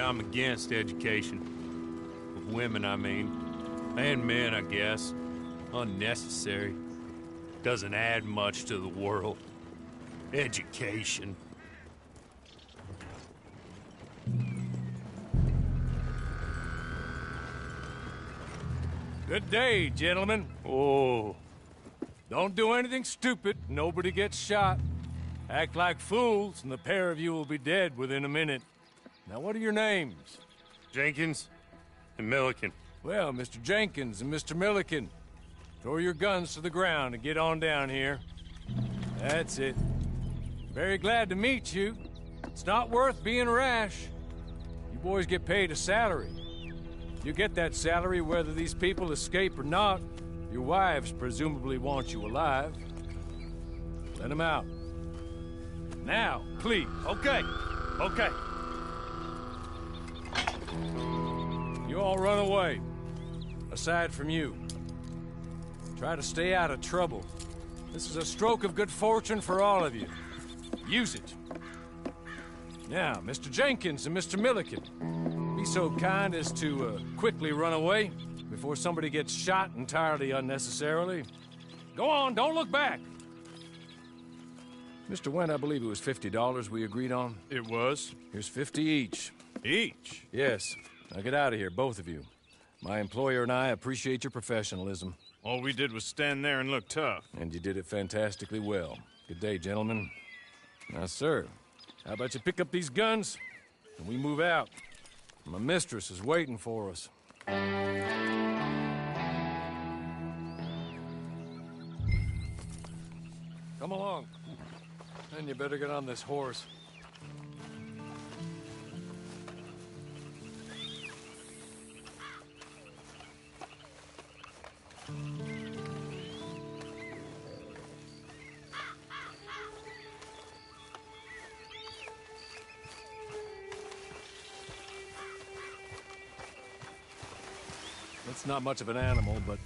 I'm against education. Of women, I mean. And men, I guess. Unnecessary. Doesn't add much to the world. Education. Good day, gentlemen. Oh. Don't do anything stupid. Nobody gets shot. Act like fools, and the pair of you will be dead within a minute. Now, what are your names? Jenkins and Milliken. Well, Mr. Jenkins and Mr. Milliken, throw your guns to the ground and get on down here. That's it. Very glad to meet you. It's not worth being rash. You boys get paid a salary. You get that salary whether these people escape or not. Your wives presumably want you alive. Let them out. Now, please. Okay. Okay. You all run away. Aside from you. Try to stay out of trouble. This is a stroke of good fortune for all of you. Use it. Now, Mr. Jenkins and Mr. Milliken, be so kind as to quickly run away before somebody gets shot entirely unnecessarily. Go on, don't look back. Mr. Wendt, I believe it was $50 we agreed on. It was. Here's 50 each. Each? Yes. Now get out of here, both of you. My employer and I appreciate your professionalism. All we did was stand there and look tough. And you did it fantastically well. Good day, gentlemen. Now, sir, how about you pick up these guns and we move out? My mistress is waiting for us. Come along. And you better get on this horse. It's not much of an animal, but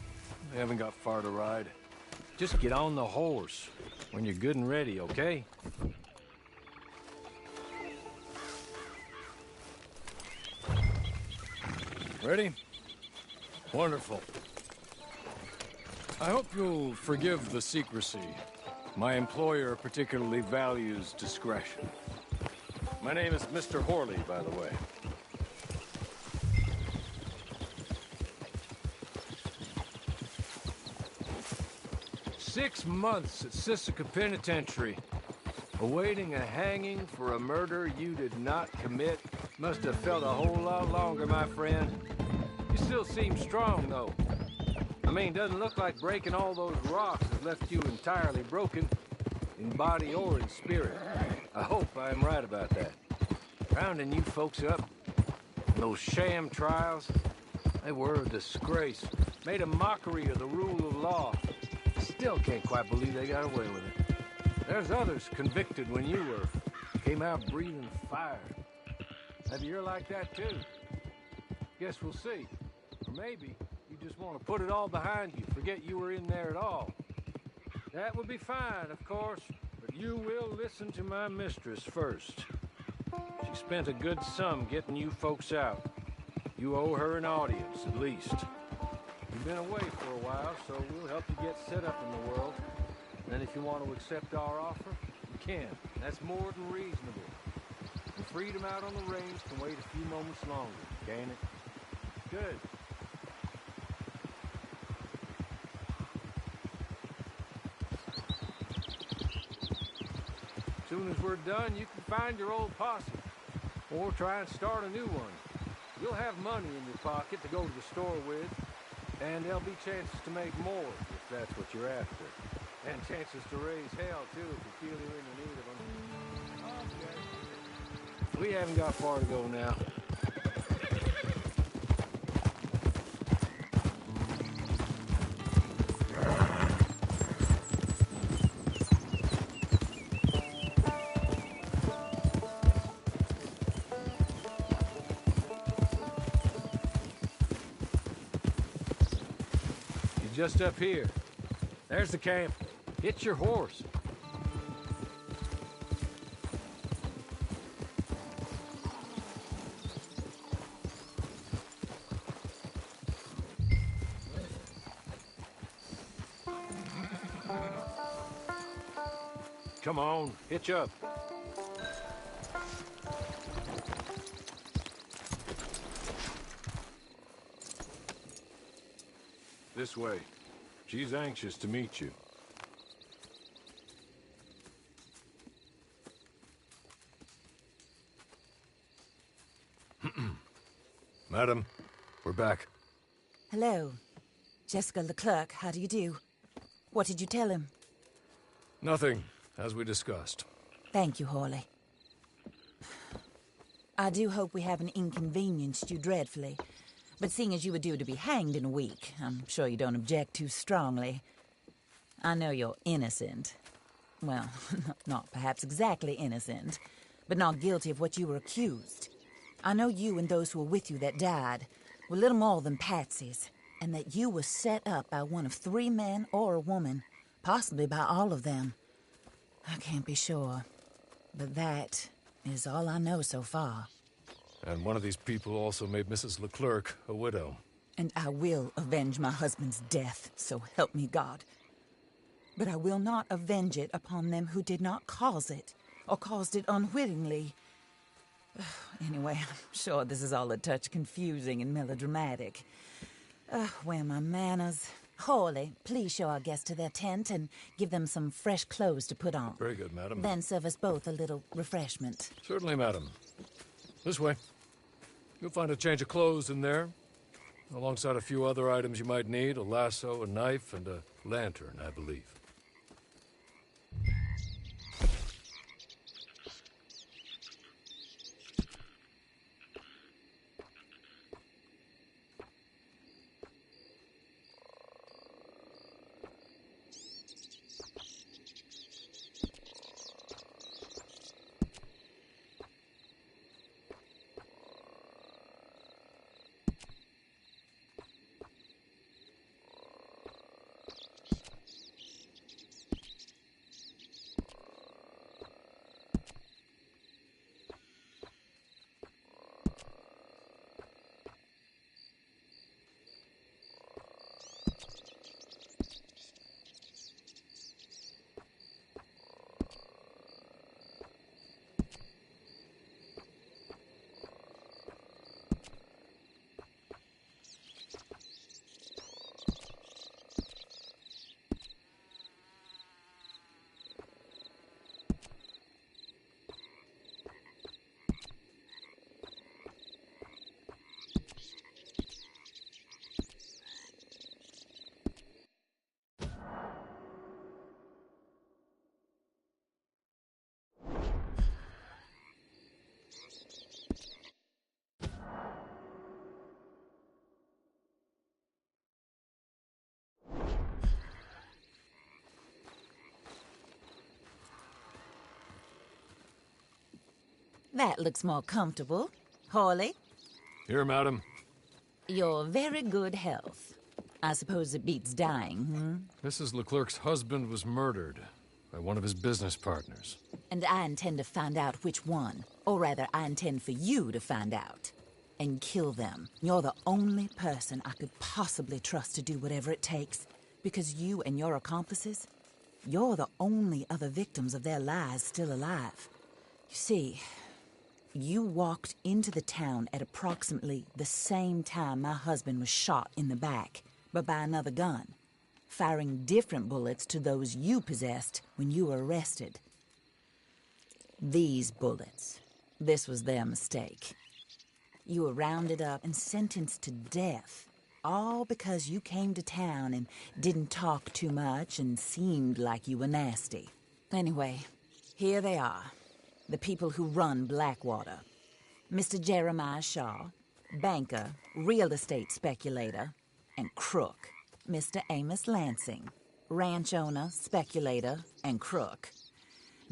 we haven't got far to ride. Just get on the horse when you're good and ready, okay? Ready? Wonderful. I hope you'll forgive the secrecy. My employer particularly values discretion. My name is Mr. Horley, by the way. "6 months at Sissica Penitentiary, awaiting a hanging for a murder you did not commit. Must have felt a whole lot longer, my friend. You still seem strong, though. I mean, doesn't look like breaking all those rocks has left you entirely broken, in body or in spirit. I hope I'm right about that. Rounding you folks up, those sham trials, they were a disgrace. Made a mockery of the rule of law. Still can't quite believe they got away with it. There's others convicted when you were. Came out breathing fire. Maybe you're like that too. Guess we'll see. Or maybe you just want to put it all behind you, forget you were in there at all. That would be fine, of course, but you will listen to my mistress first. She spent a good sum getting you folks out. You owe her an audience, at least. You've been away for a while, so we'll help you get set up in the world. And if you want to accept our offer, you can. That's more than reasonable. And freedom out on the range can wait a few moments longer, can't it? Good. As soon as we're done, you can find your old posse. Or try and start a new one. You'll have money in your pocket to go to the store with. And there'll be chances to make more, if that's what you're after. And chances to raise hell, too, if you feel you're in the need of them. Okay. We haven't got far to go now. Just up here. There's the camp. Hit your horse. Come on, hitch up. This way. She's anxious to meet you. Madam, we're back. Hello. Jessica Leclerc, how do you do? What did you tell him? Nothing, as we discussed. Thank you, Hawley. I do hope we haven't inconvenienced you dreadfully. But seeing as you were due to be hanged in a week, I'm sure you don't object too strongly. I know you're innocent. Well, not perhaps exactly innocent, but not guilty of what you were accused. I know you and those who were with you that died were little more than patsies, and that you were set up by one of 3 men or a woman, possibly by all of them. I can't be sure, but that is all I know so far. And one of these people also made Mrs. Leclerc a widow. And I will avenge my husband's death, so help me God. But I will not avenge it upon them who did not cause it, or caused it unwittingly. Anyway, I'm sure this is all a touch confusing and melodramatic. Where are my manners? Hawley, please show our guests to their tent and give them some fresh clothes to put on. Very good, madam. Then serve us both a little refreshment. Certainly, madam. This way. You'll find a change of clothes in there, alongside a few other items you might need, a lasso, a knife, and a lantern, I believe. That looks more comfortable. Hawley, Here, madam. you're very good health. I suppose it beats dying, Mrs. Leclerc's husband was murdered by one of his business partners. And I intend to find out which one. Or rather, I intend for you to find out. And kill them. You're the only person I could possibly trust to do whatever it takes. Because you and your accomplices, you're the only other victims of their lies still alive. You see, you walked into the town at approximately the same time my husband was shot in the back, but by another gun, firing different bullets to those you possessed when you were arrested. These bullets, this was their mistake. You were rounded up and sentenced to death, all because you came to town and didn't talk too much and seemed like you were nasty. Anyway, here they are. The people who run Blackwater. Mr. Jeremiah Shaw, banker, real estate speculator, and crook. Mr. Amos Lansing, ranch owner, speculator, and crook.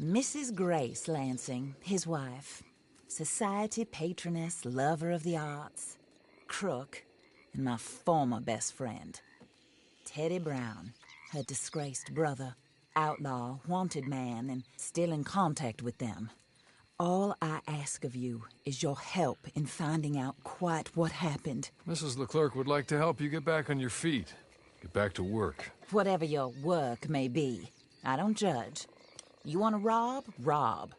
Mrs. Grace Lansing, his wife, society patroness, lover of the arts, crook, and my former best friend. Teddy Brown, her disgraced brother, outlaw, wanted man, and still in contact with them. All I ask of you is your help in finding out quite what happened. Mrs. Leclerc would like to help you get back on your feet. Get back to work. Whatever your work may be. I don't judge. You want to rob? Rob.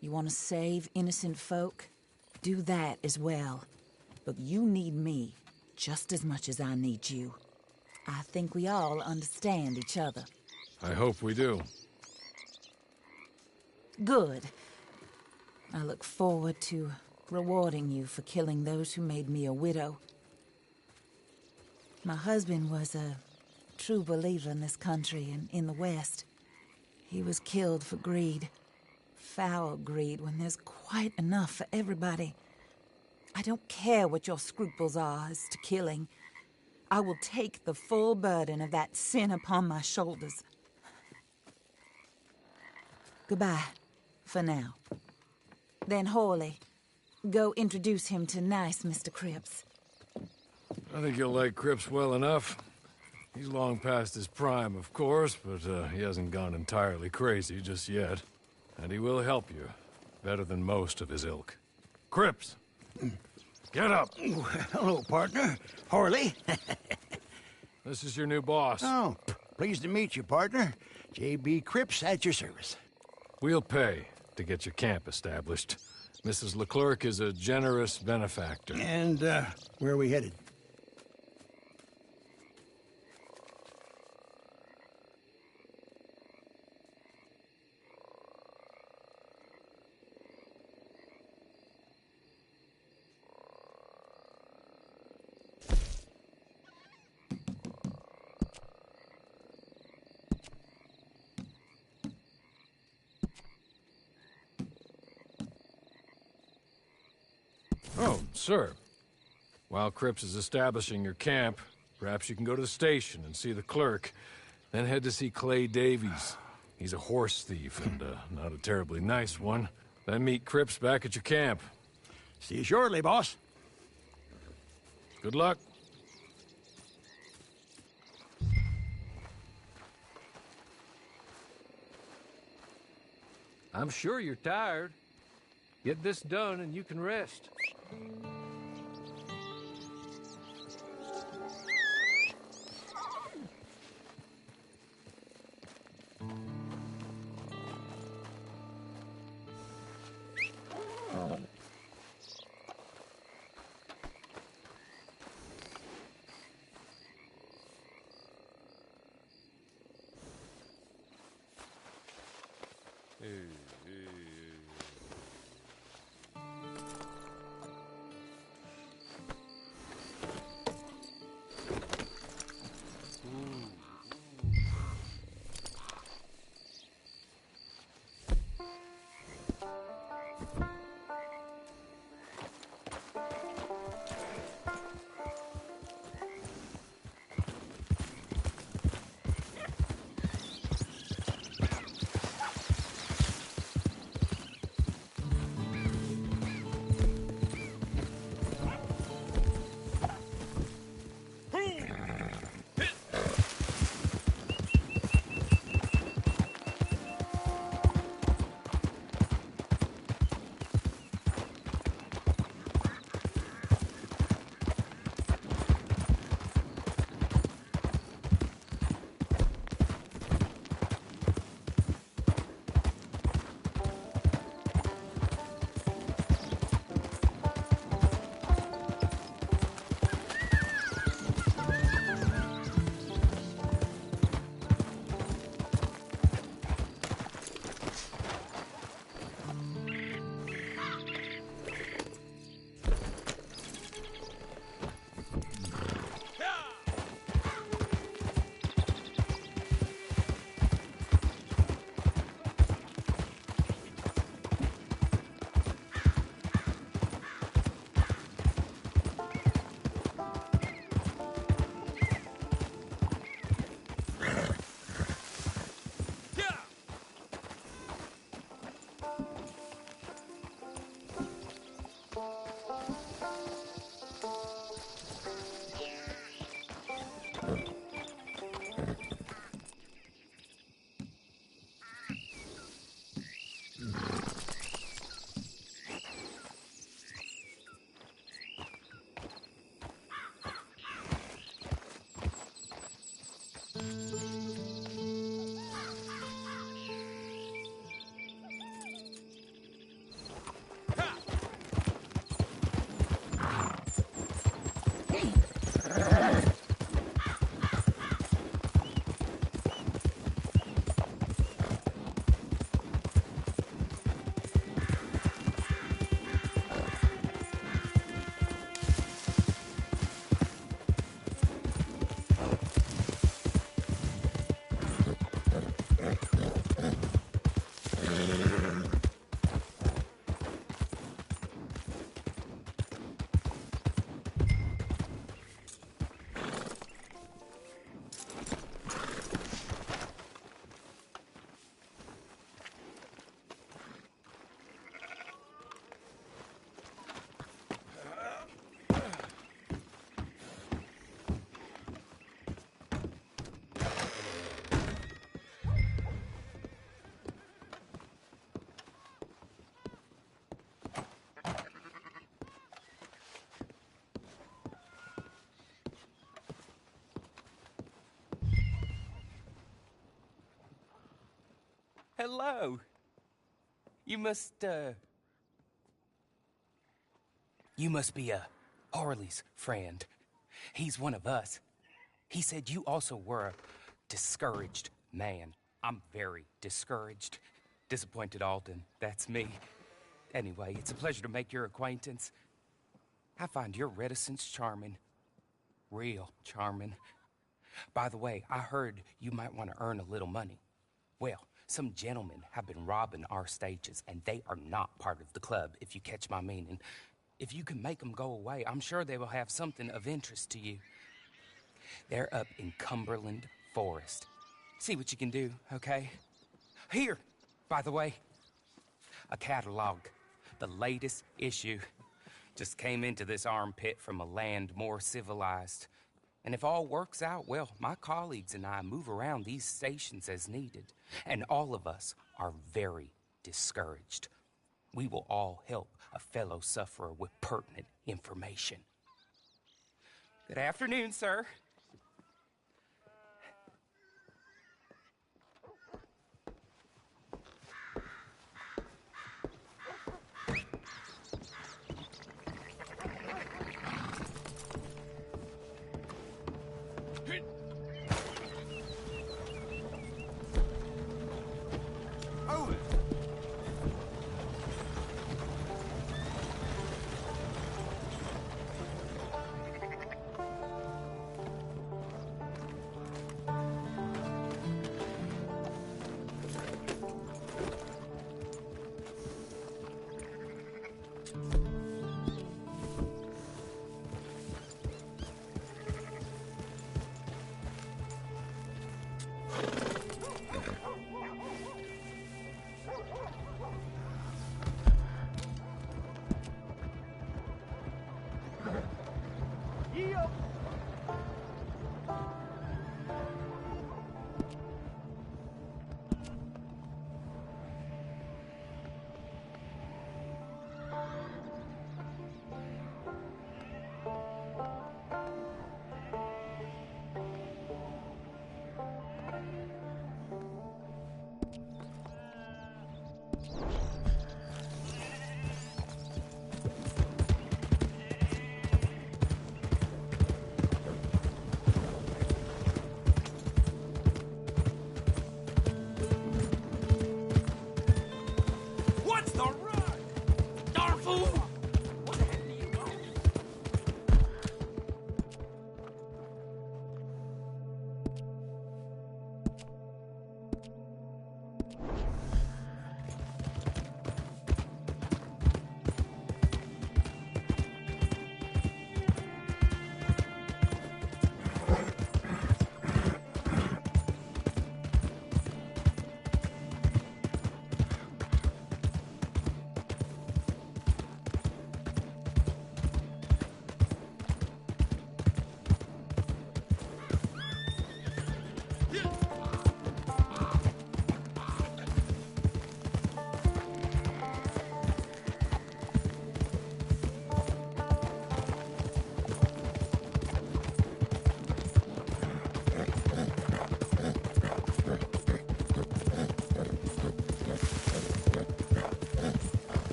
You want to save innocent folk? Do that as well. But you need me just as much as I need you. I think we all understand each other. I hope we do. Good. I look forward to rewarding you for killing those who made me a widow. My husband was a true believer in this country and in the West. He was killed for greed. Foul greed when there's quite enough for everybody. I don't care what your scruples are as to killing. I will take the full burden of that sin upon my shoulders. Goodbye, for now. Then Hawley, go introduce him to nice Mr. Cripps. I think you'll like Cripps well enough. He's long past his prime, of course, but he hasn't gone entirely crazy just yet. And he will help you, better than most of his ilk. Cripps! Get up! Hello, partner. Hawley. This is your new boss. Oh, pleased to meet you, partner. J.B. Cripps at your service. We'll pay to get your camp established. Mrs. Leclerc is a generous benefactor. And, where are we headed? Oh, sir. While Cripps is establishing your camp, perhaps you can go to the station and see the clerk, then head to see Clay Davies. He's a horse thief, and not a terribly nice one. Then meet Cripps back at your camp. See you shortly, boss. Good luck. I'm sure you're tired. Get this done and you can rest. hello. You must be Harley's friend. He's one of us. He said you also were a discouraged man. I'm very discouraged. Disappointed Alden, that's me. Anyway, it's a pleasure to make your acquaintance. I find your reticence charming. Real charming. By the way, I heard you might want to earn a little money. Well, some gentlemen have been robbing our stages, and they are not part of the club, if you catch my meaning. If you can make them go away, I'm sure they will have something of interest to you. They're up in Cumberland Forest. See what you can do, okay? Here, by the way, a catalog. The latest issue. Just came into this armpit from a land more civilized. And if all works out, well, my colleagues and I move around these stations as needed. And all of us are very discouraged. We will all help a fellow sufferer with pertinent information. Good afternoon, sir.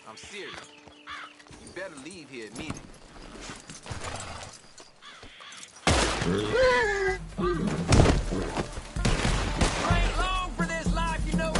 I'm serious. You better leave here immediately. I ain't long for this life, you know.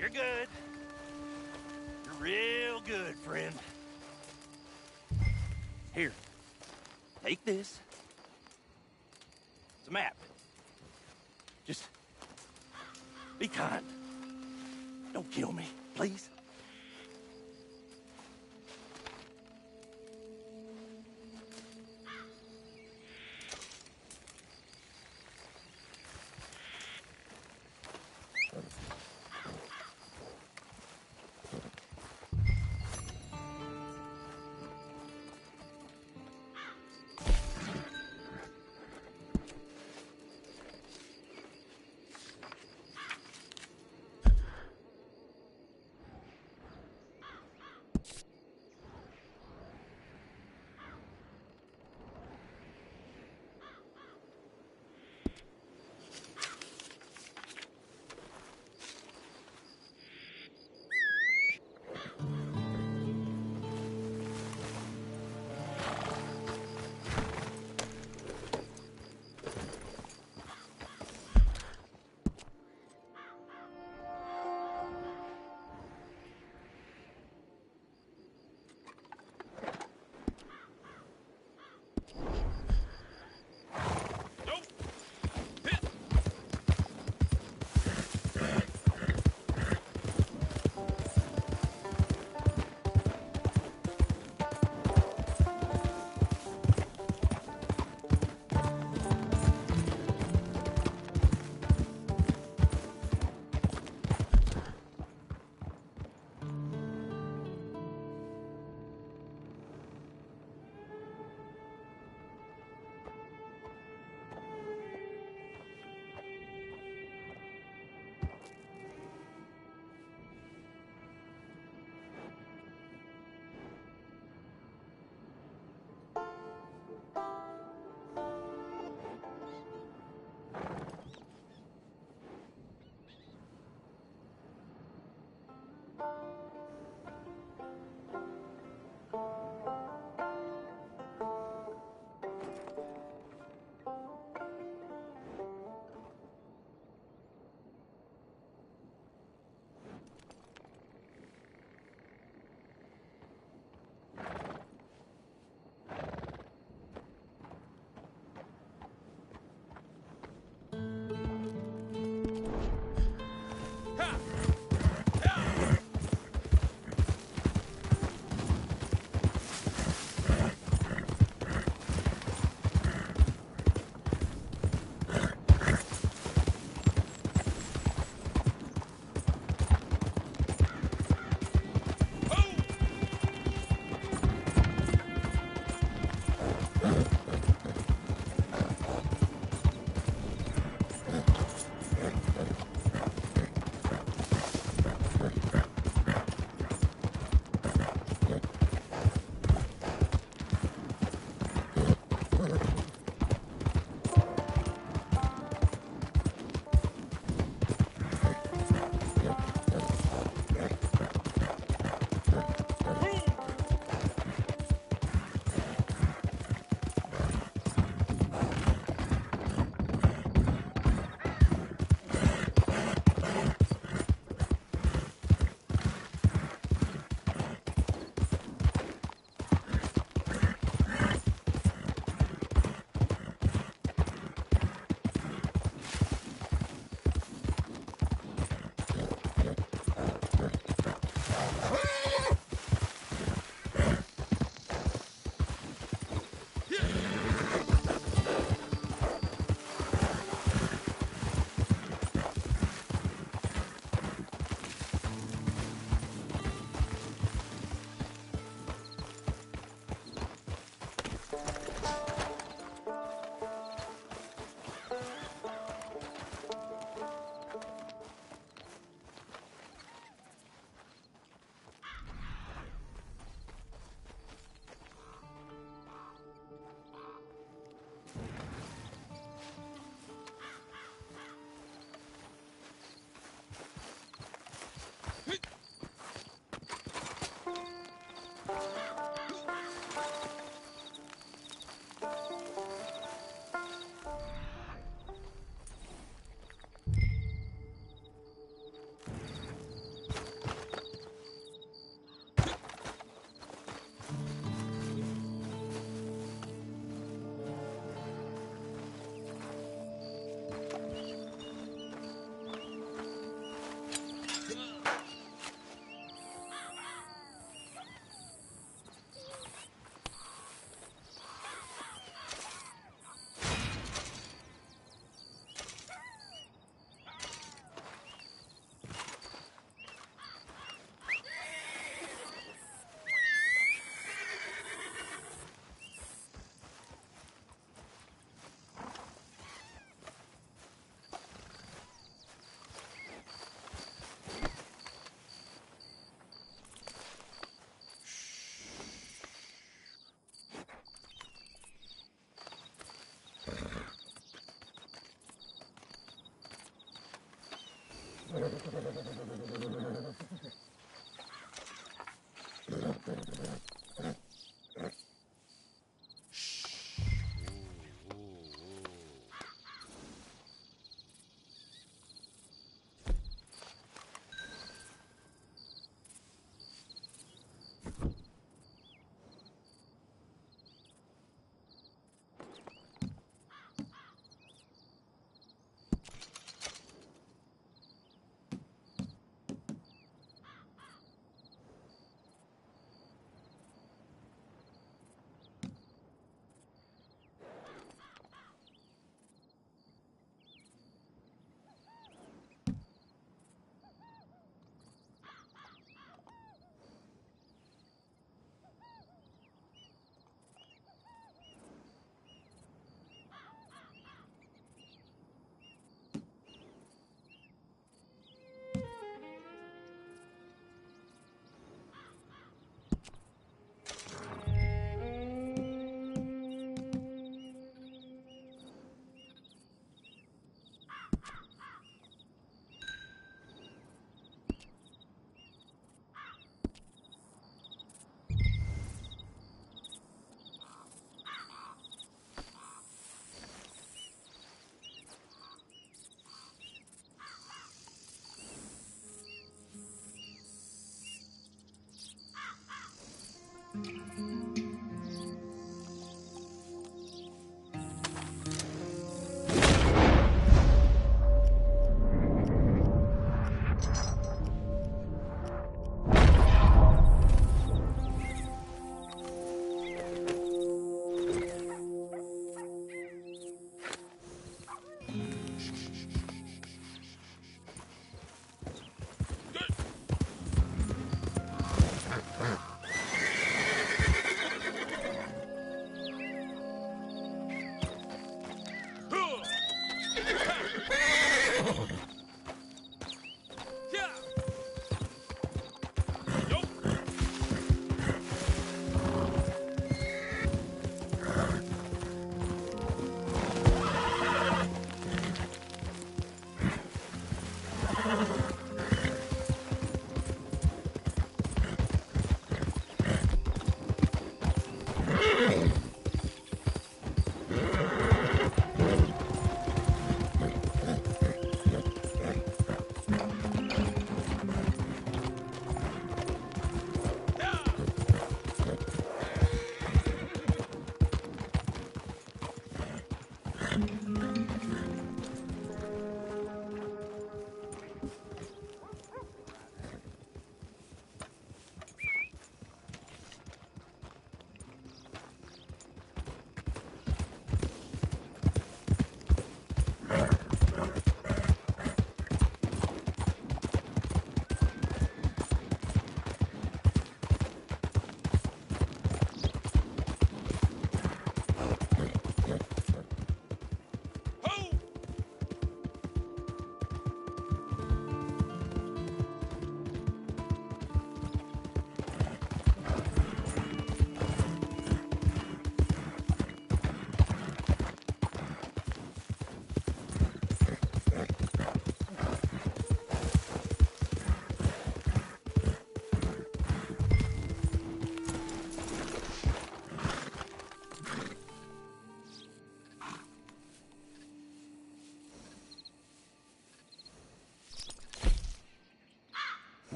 You're good. You're real good, friend. Here, take this. It's a map. Just be kind. Don't kill me, please.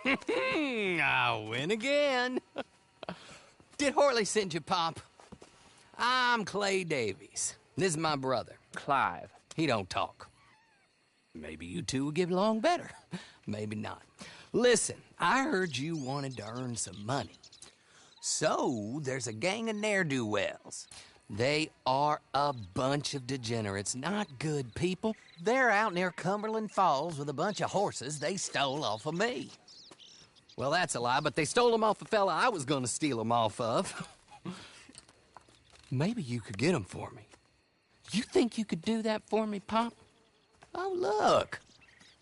I win again. Did Horley send you, Pop? I'm Clay Davies. This is my brother, Clive. He don't talk. Maybe you two will get along better. Maybe not. Listen, I heard you wanted to earn some money. So, there's a gang of ne'er-do-wells. They are a bunch of degenerates, not good people. They're out near Cumberland Falls with a bunch of horses they stole off of me. Well, that's a lie, but they stole them off a fella I was gonna steal them off of. Maybe you could get them for me. You think you could do that for me, Pop? Oh, look.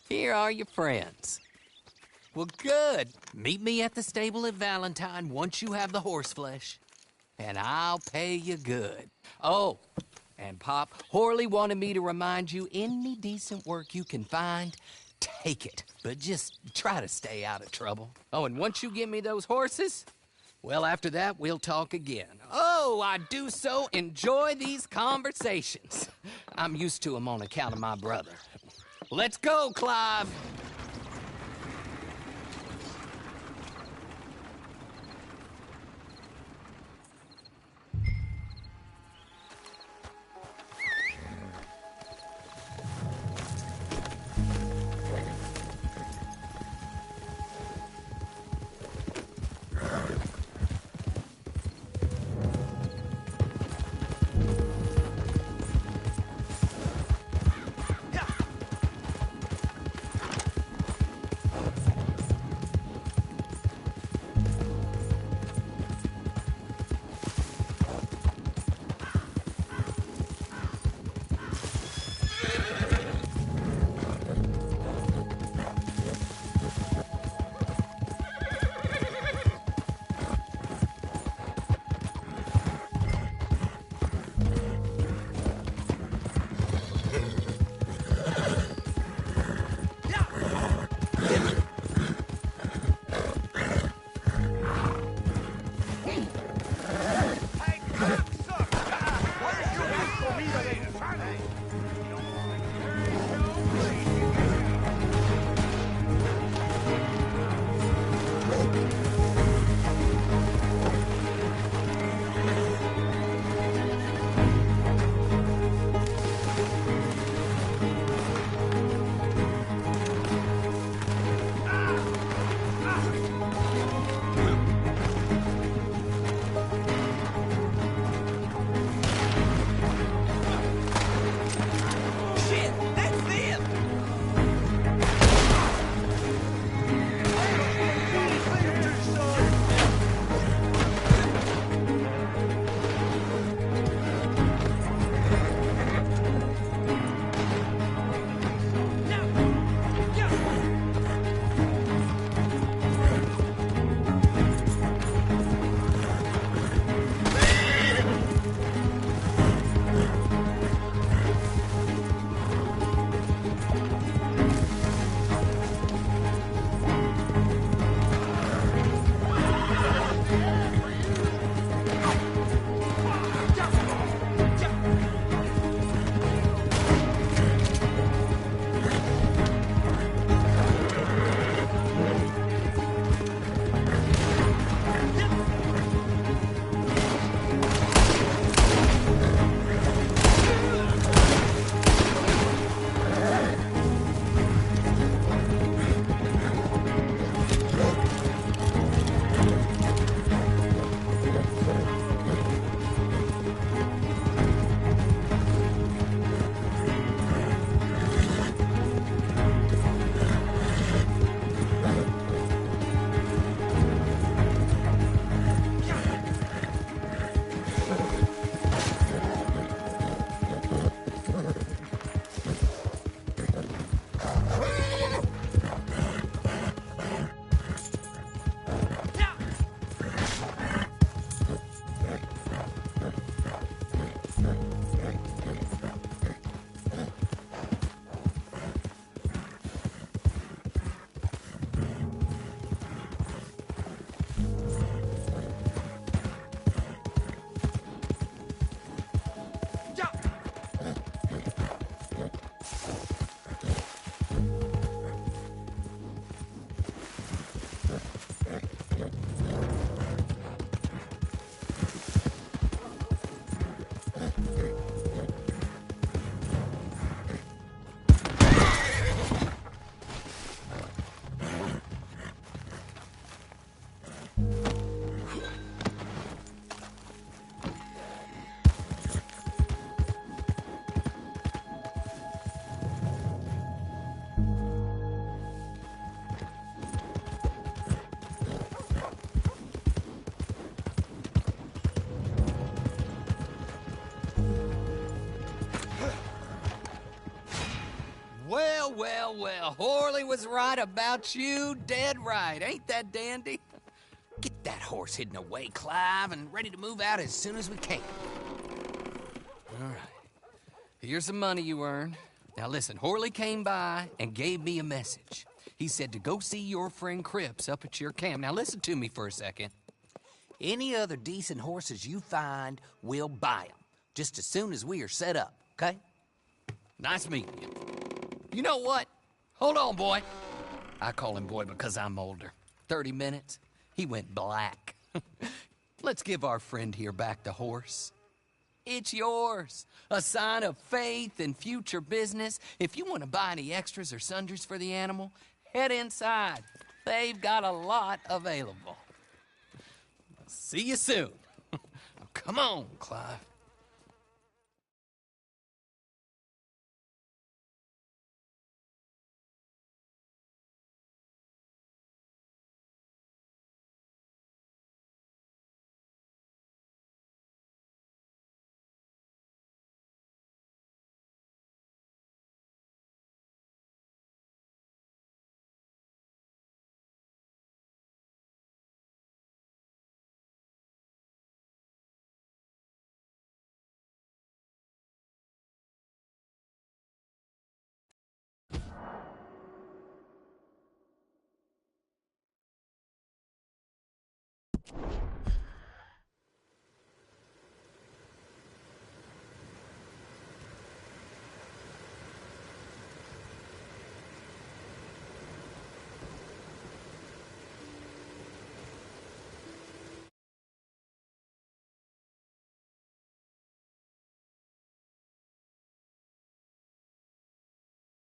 Here are your friends. Well, good. Meet me at the stable at Valentine once you have the horse flesh. And I'll pay you good. Oh, and Pop, Horley wanted me to remind you, any decent work you can find, take it. But just try to stay out of trouble. Oh, and once you give me those horses, well, after that, we'll talk again. Oh, I do so enjoy these conversations. I'm used to them on account of my brother. Let's go, Clive. Well, well, well. Horley was right about you, dead right. Ain't that dandy? Get that horse hidden away, Clive, and ready to move out as soon as we can. All right. Here's the money you earned. Now listen, Horley came by and gave me a message. He said to go see your friend Cripps up at your camp. Now listen to me for a second. Any other decent horses you find, we'll buy them. Just as soon as we are set up, okay? Nice meeting you. You know what? Hold on, boy. I call him boy because I'm older. 30 minutes, he went black. Let's give our friend here back the horse. It's yours. A sign of faith and future business. If you want to buy any extras or sundries for the animal, head inside. They've got a lot available. See you soon. Come on, Clive.